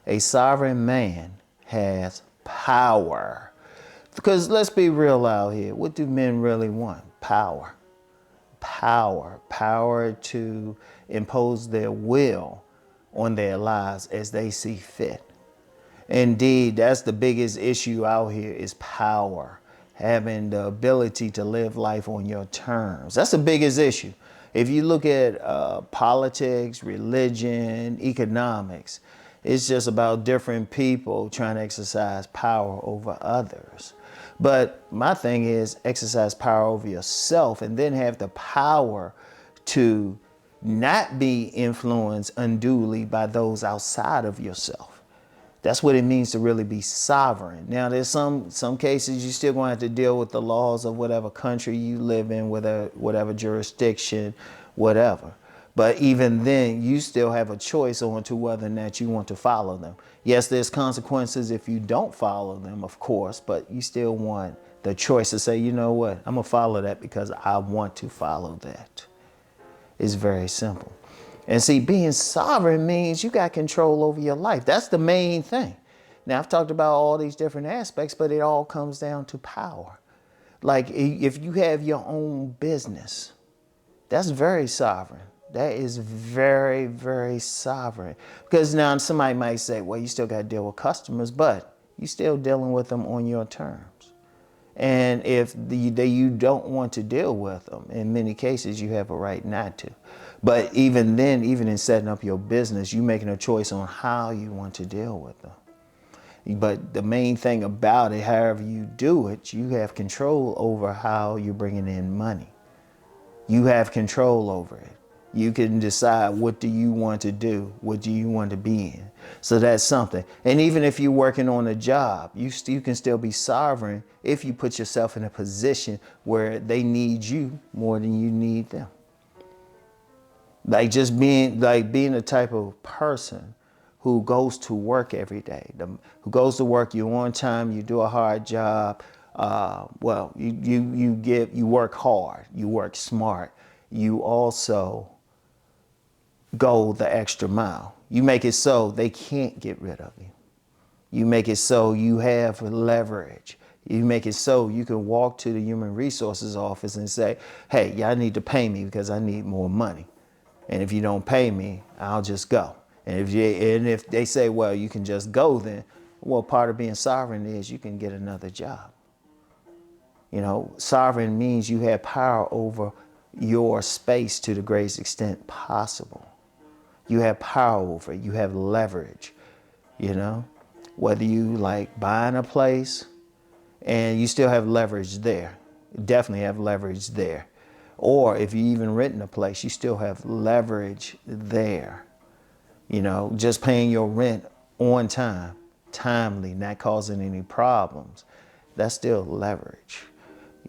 A sovereign man has power. Because let's be real out here. What do men really want? Power. Power to impose their will on their lives as they see fit. Indeed, that's the biggest issue out here is power. Having the ability to live life on your terms. That's the biggest issue. If you look at politics, religion, economics, it's just about different people trying to exercise power over others. But my thing is exercise power over yourself and then have the power to not be influenced unduly by those outside of yourself. That's what it means to really be sovereign. Now, there's some cases you still going to have to deal with the laws of whatever country you live in, whatever jurisdiction, whatever. But even then, you still have a choice on to whether or not you want to follow them. Yes, there's consequences if you don't follow them, of course, but you still want the choice to say, you know what, I'm going to follow that because I want to follow that. It's very simple. And see, being sovereign means you got control over your life. That's the main thing. Now, I've talked about all these different aspects, but it all comes down to power. Like if you have your own business, that's very sovereign. That is very, very sovereign. Because now somebody might say, well, you still got to deal with customers, but you're still dealing with them on your terms. And if you don't want to deal with them, in many cases, you have a right not to. But even then, even in setting up your business, you're making a choice on how you want to deal with them. But the main thing about it, however you do it, you have control over how you're bringing in money. You have control over it. You can decide what do you want to do, what do you want to be in. So that's something. And even if you're working on a job, you can still be sovereign if you put yourself in a position where they need you more than you need them. Like just being the type of person who goes to work every day, who goes to work, you're on time, you do a hard job. You work hard, you work smart. You also go the extra mile. You make it so they can't get rid of you. You make it so you have leverage. You make it so you can walk to the human resources office and say, hey, y'all need to pay me because I need more money. And if you don't pay me, I'll just go. And if they say, well, you can just go then, well, part of being sovereign is you can get another job. You know, sovereign means you have power over your space to the greatest extent possible. You have power over it. You have leverage, you know, whether you like buying a place and you still have leverage there. Definitely have leverage there. Or if you even renting a place, you still have leverage there. You know, just paying your rent on time, timely, not causing any problems. That's still leverage,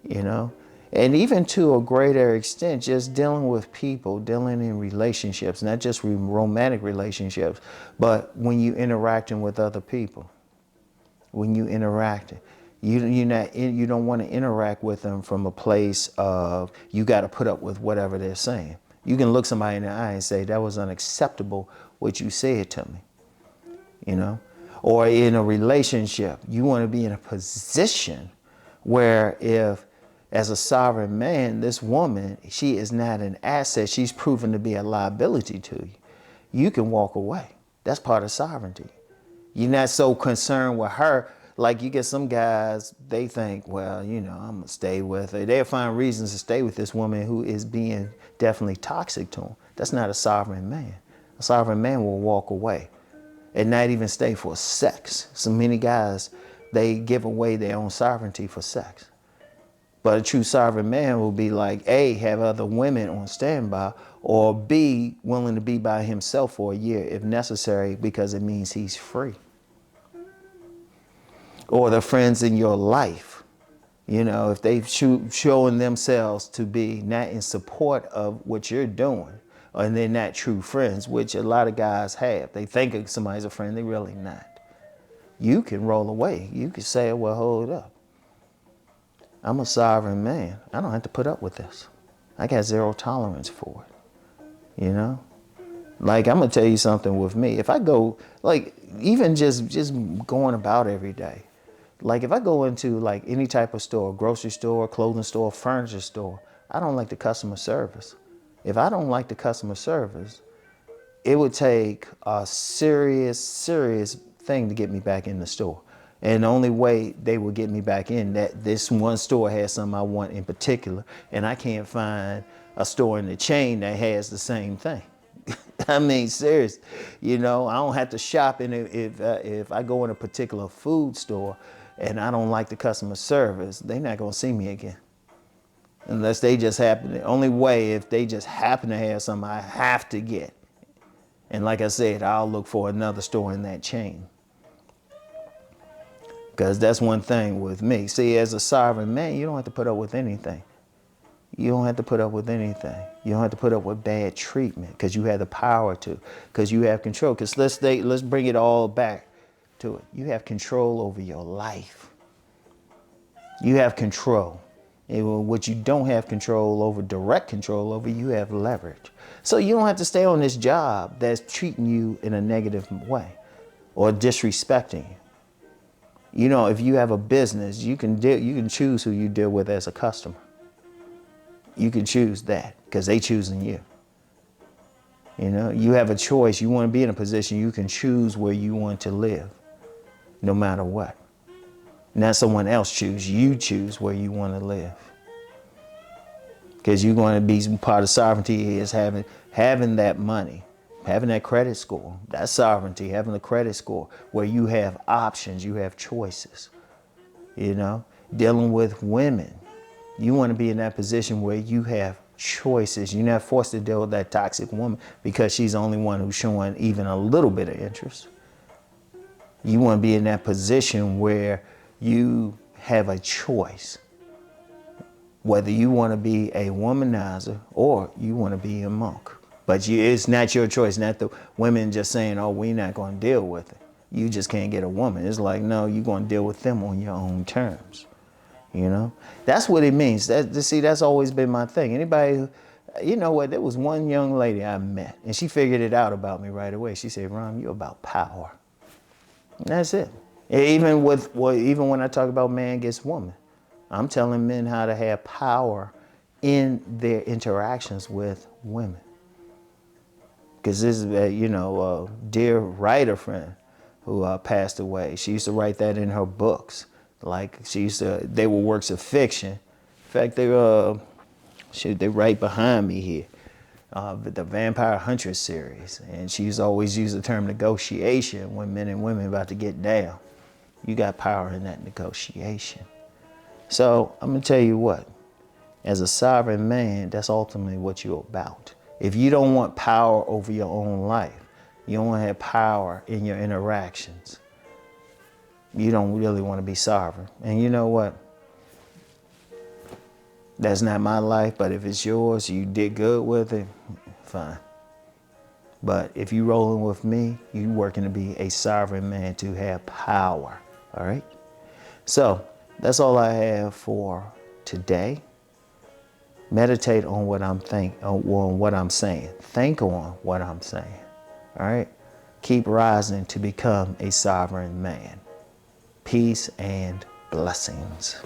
you know. And even to a greater extent, just dealing with people, dealing in relationships, not just romantic relationships, but when you interacting with other people, when you interacting, you don't want to interact with them from a place of you got to put up with whatever they're saying. You can look somebody in the eye and say, that was unacceptable what you said to me, you know. Or in a relationship, you want to be in a position where if, as a sovereign man, this woman, she is not an asset. She's proven to be a liability to you. You can walk away. That's part of sovereignty. You're not so concerned with her. Like you get some guys, they think, well, you know, I'm going to stay with her. They'll find reasons to stay with this woman who is being definitely toxic to them. That's not a sovereign man. A sovereign man will walk away and not even stay for sex. So many guys, they give away their own sovereignty for sex. But a true sovereign man will be like, A, have other women on standby, or B, willing to be by himself for a year if necessary because it means he's free. Or the friends in your life, you know, if they've shown themselves to be not in support of what you're doing, and they're not true friends, which a lot of guys have. They think somebody's a friend, they're really not. You can roll away. You can say, well, hold up. I'm a sovereign man. I don't have to put up with this. I got zero tolerance for it, you know? Like, I'm gonna tell you something with me. If I go, like, even just going about every day, like if I go into like any type of store, grocery store, clothing store, furniture store, I don't like the customer service. If I don't like the customer service, it would take a serious thing to get me back in the store. And the only way they would get me back in, that this one store has something I want in particular, and I can't find a store in the chain that has the same thing. I mean, serious. I don't have to shop. And if I go in a particular food store and I don't like the customer service, they're not gonna see me again. Unless they just happen. The only way, if they just happen to have something I have to get. And like I said, I'll look for another store in that chain. Because that's one thing with me. See, as a sovereign man, you don't have to put up with anything. You don't have to put up with anything. You don't have to put up with bad treatment because you have the power to, because you have control. Because let's bring it all back to it. You have control over your life. You have control. And what you don't have control over, direct control over, you have leverage. So you don't have to stay on this job that's treating you in a negative way or disrespecting you. If you have a business, you can choose who you deal with as a customer. You can choose that because they choosing you. You have a choice. You want to be in a position you can choose where you want to live, no matter what. Not someone else choose. You choose where you want to live. Because you're going to be part of sovereignty is having that money, having that credit score. That's sovereignty, having a credit score where you have options, you have choices. Dealing with women. You want to be in that position where you have choices. You're not forced to deal with that toxic woman because she's the only one who's showing even a little bit of interest. You want to be in that position where you have a choice. Whether you want to be a womanizer or you want to be a monk. But it's not your choice, not the women just saying, oh, we're not going to deal with it. You just can't get a woman. It's like, no, you're going to deal with them on your own terms. That's what it means. That's always been my thing. Anybody, there was one young lady I met and she figured it out about me right away. She said, Rom, you're about power. And that's it. Even when I talk about man against woman, I'm telling men how to have power in their interactions with women. Because this is, a dear writer friend who passed away. She used to write that in her books. Like they were works of fiction. In fact, they right behind me here. The Vampire Huntress series. And she's always used the term negotiation when men and women about to get down. You got power in that negotiation. So I'm going to tell you what, as a sovereign man, that's ultimately what you're about. If you don't want power over your own life, you don't want to have power in your interactions, you don't really want to be sovereign. And you know what? That's not my life, but if it's yours, you did good with it, fine. But if you rolling with me, you working to be a sovereign man to have power, all right? So that's all I have for today. Meditate on what I'm saying. Think on what I'm saying, all right? Keep rising to become a sovereign man. Peace and blessings.